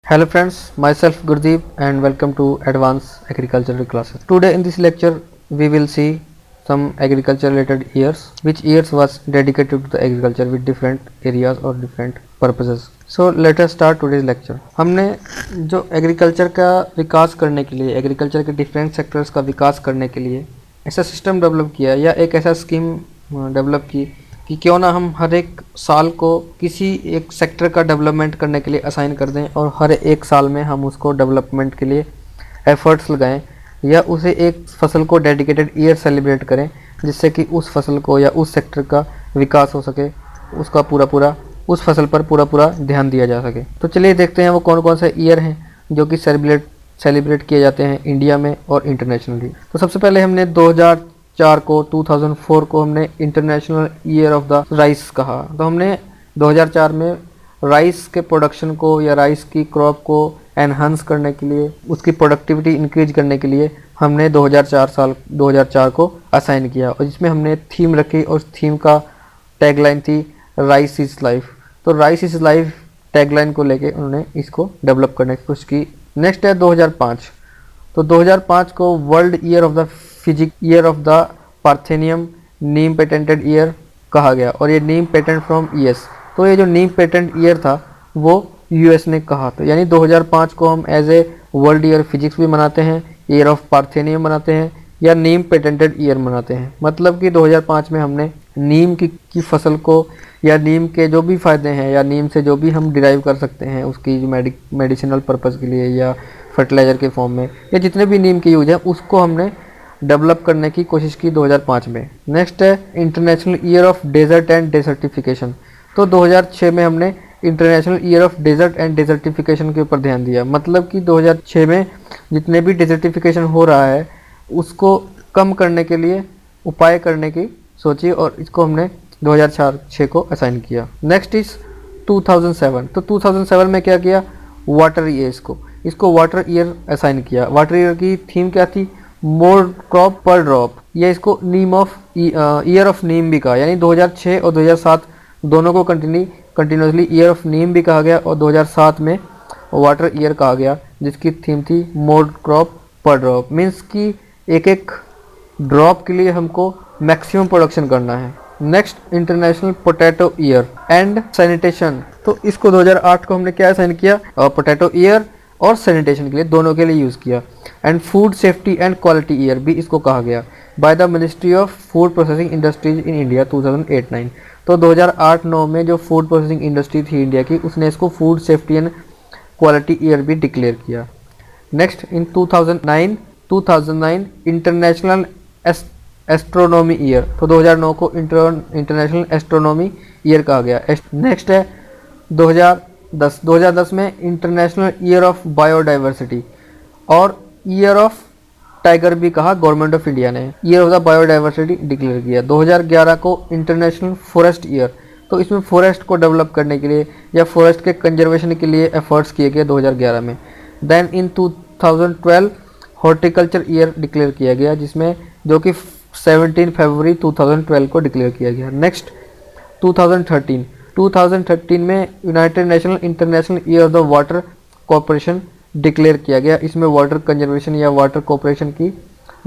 Hello friends, myself Gurdeep and welcome to Advanced Agricultural Classes. Today in this lecture we will see some agriculture related years, which years was dedicated to the agriculture with different areas or different purposes. So let us start today's lecture. हमने जो agriculture का विकास करने के लिए, agriculture के different sectors का विकास करने के लिए ऐसा सिस्टम डेवलप किया या एक ऐसा स्कीम डेवलप की कि क्यों ना हम हर एक साल को किसी एक सेक्टर का डेवलपमेंट करने के लिए असाइन कर दें और हर एक साल में हम उसको डेवलपमेंट के लिए एफर्ट्स लगाएं या उसे एक फसल को डेडिकेटेड ईयर सेलिब्रेट करें जिससे कि उस फसल को या उस सेक्टर का विकास हो सके, उसका पूरा उस फसल पर पूरा ध्यान दिया जा सके। तो चलिए देखते हैं वो कौन कौन से ईयर हैं जो कि सेलिब्रेट किए जाते हैं इंडिया में और इंटरनेशनली। तो सबसे पहले हमने 2004 को हमने international year of the rice कहा। तो हमने 2004 में राइस के प्रोडक्शन को या राइस की क्रॉप को एनहांस करने के लिए, उसकी प्रोडक्टिविटी इंक्रीज करने के लिए हमने 2004 को असाइन किया और जिसमें हमने थीम रखी और थीम का टैगलाइन थी राइस इज़ लाइफ। तो राइस इज़ लाइफ टैगलाइन को लेके उन्होंने इसको डेवलप करने की कोशिश की। नेक्स्ट है 2005। तो 2005 को world year of the year of the parthenium Neem patented year कहा गया और ये नीम पेटेंट फ्रॉम यूएस। तो ये जो नीम पेटेंट ईयर था वो यूएस ने कहा था, यानी 2005 को हम as a world year physics भी मनाते हैं, ईयर ऑफ पार्थेनियम मनाते हैं या नीम पेटेंटेड ईयर मनाते हैं। मतलब कि 2005 में हमने नीम की फसल को या नीम के जो भी फ़ायदे हैं या नीम से जो भी हम डिराइव कर सकते हैं उसकी मेडिसिनल पर्पज़ के लिए या फर्टिलाइज़र के फॉर्म में या जितने भी नीम के यूज हैं उसको हमने डेवलप करने की कोशिश की 2005 में। नेक्स्ट है international year of desert and desertification. तो 2006 में हमने international year of desert and desertification के ऊपर ध्यान दिया। मतलब कि 2006 में जितने भी डेजर्टिफिकेशन हो रहा है उसको कम करने के लिए उपाय करने की सोची और इसको हमने 2006 को असाइन किया। Next is 2007। तो 2007 में क्या किया, वाटर ईयर, इसको वाटर ईयर असाइन किया। वाटर ईयर की थीम क्या थी, मोर क्रॉप पर ड्रॉप, या इसको ईयर ऑफ नीम भी कहा, यानी 2006 और 2007 दोनों को कंटिन्यूसली ईयर ऑफ नीम भी कहा गया और 2007 में वाटर ईयर कहा गया जिसकी थीम थी मोर क्रॉप पर ड्रॉप। मीन्स कि एक ड्रॉप के लिए हमको मैक्सिमम प्रोडक्शन करना है। Next international potato year and sanitation. तो इसको 2008 को हमने क्या साइन किया, पोटैटो ईयर और सैनिटेशन के लिए दोनों के लिए यूज़ किया। And food safety and quality year भी इसको कहा गया by the ministry of food processing industries in India 2008-9। तो 2008-9 में जो फूड प्रोसेसिंग इंडस्ट्री थी इंडिया की उसने इसको food safety and quality year भी डिक्लेयर किया। Next in 2009 international astronomy year. तो 2009 को इंटरनेशनल एस्ट्रोनॉमी ईयर कहा गया। नेक्स्ट है 2010 में इंटरनेशनल ईयर ऑफ बायोडाइवर्सिटी और ईयर ऑफ टाइगर भी कहा गवर्नमेंट ऑफ इंडिया ने, year of the biodiversity declare किया। 2011 को इंटरनेशनल फॉरेस्ट ईयर। तो इसमें फॉरेस्ट को डेवलप करने के लिए या फॉरेस्ट के कंजर्वेशन के लिए एफर्ट्स किए गए 2011 में। Then in 2012 horticulture year declare किया गया जिसमें जो कि 17 फरवरी 2012 को डिक्लेयर किया गया। नेक्स्ट 2013 में United nation international year of the water corporation declare किया गया। इसमें वाटर कंजर्वेशन या वाटर कॉर्पोरेशन की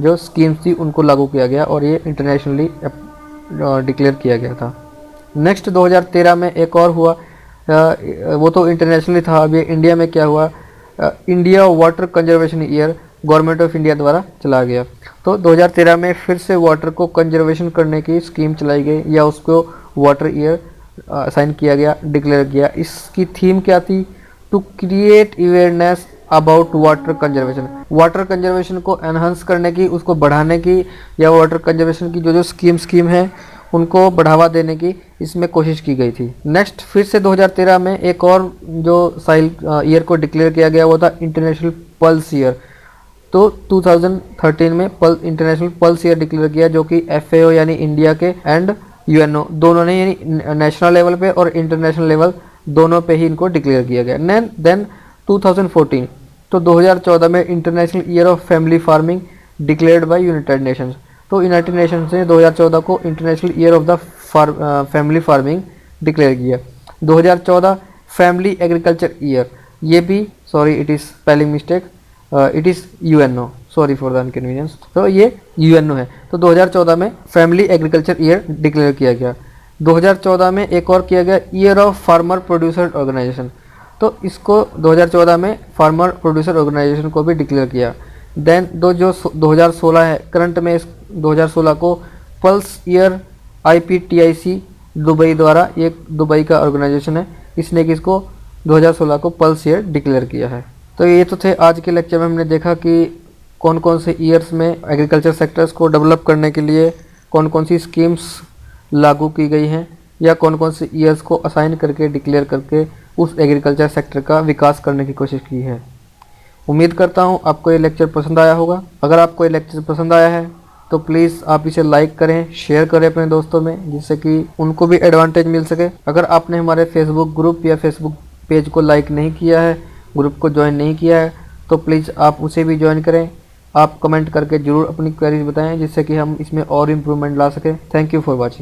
जो स्कीम्स थी उनको लागू किया गया और ये इंटरनेशनली डिक्लेयर किया गया था। नेक्स्ट 2013 में एक और हुआ, वो तो इंटरनेशनली था। अब ये इंडिया में क्या हुआ, India water conservation year government of India द्वारा चला गया। तो 2013 में फिर से वाटर को कंजर्वेशन करने की स्कीम चलाई गई या उसको वाटर ईयर असाइन किया गया, डिक्लेयर किया। इसकी थीम क्या थी, to create awareness about water conservation. Water conservation को एनहांस करने की, उसको बढ़ाने की या वाटर कंजर्वेशन की जो स्कीम है उनको बढ़ावा देने की इसमें कोशिश की गई थी। नेक्स्ट फिर से 2013 में एक और जो साइल ईयर को डिक्लेयर किया गया वो था इंटरनेशनल पल्स ईयर। तो 2013 में इंटरनेशनल पल्स ईयर डिक्लेयर किया जो कि FAO यानी इंडिया के एंड UNO दोनों ने, यानी नेशनल लेवल पे और इंटरनेशनल लेवल दोनों पे ही इनको डिक्लेयर किया गया। देन 2014, तो 2014 में international year of family farming declared by United Nations. तो यूनाइटेड नेशंस ने 2014 को international year of the family farming declare किया। 2014 फैमिली एग्रीकल्चर ईयर। ये भी, sorry it is spelling mistake, it is UNO, sorry for the inconvenience. तो ये UNO है। तो 2014 में फैमिली एग्रीकल्चर ईयर डिक्लेयर किया गया। 2014 में एक और किया गया year of farmer producer organisation. तो इसको 2014 में फार्मर प्रोड्यूसर ऑर्गेनाइजेशन को भी डिक्लेयर किया। देन 2016 है, करंट में इस 2016 को पल्स ईयर IPTIC दुबई द्वारा, एक दुबई का ऑर्गेनाइजेशन है, इसने कि इसको 2016 को पल्स ईयर डिक्लेयर किया है। तो ये तो थे आज के लेक्चर में। हमने देखा कि कौन कौन से ईयर्स में एग्रीकल्चर सेक्टर्स को डेवलप करने के लिए कौन कौन सी स्कीम्स लागू की गई हैं, या कौन कौन से ईयर्स को असाइन करके डिक्लेयर करके उस एग्रीकल्चर सेक्टर का विकास करने की कोशिश की है। उम्मीद करता हूँ आपको ये लेक्चर पसंद आया होगा। अगर आपको ये लेक्चर पसंद आया है तो प्लीज़ आप इसे लाइक करें, शेयर करें अपने दोस्तों में, जिससे कि उनको भी एडवांटेज मिल सके। अगर आपने हमारे फेसबुक ग्रुप या फेसबुक पेज को लाइक नहीं किया है, ग्रुप को ज्वाइन नहीं किया है, तो प्लीज़ आप उसे भी ज्वाइन करें। आप कमेंट करके ज़रूर अपनी क्वेरीज बताएं, जिससे कि हम इसमें और इम्प्रूवमेंट ला सकें। Thank you for watching.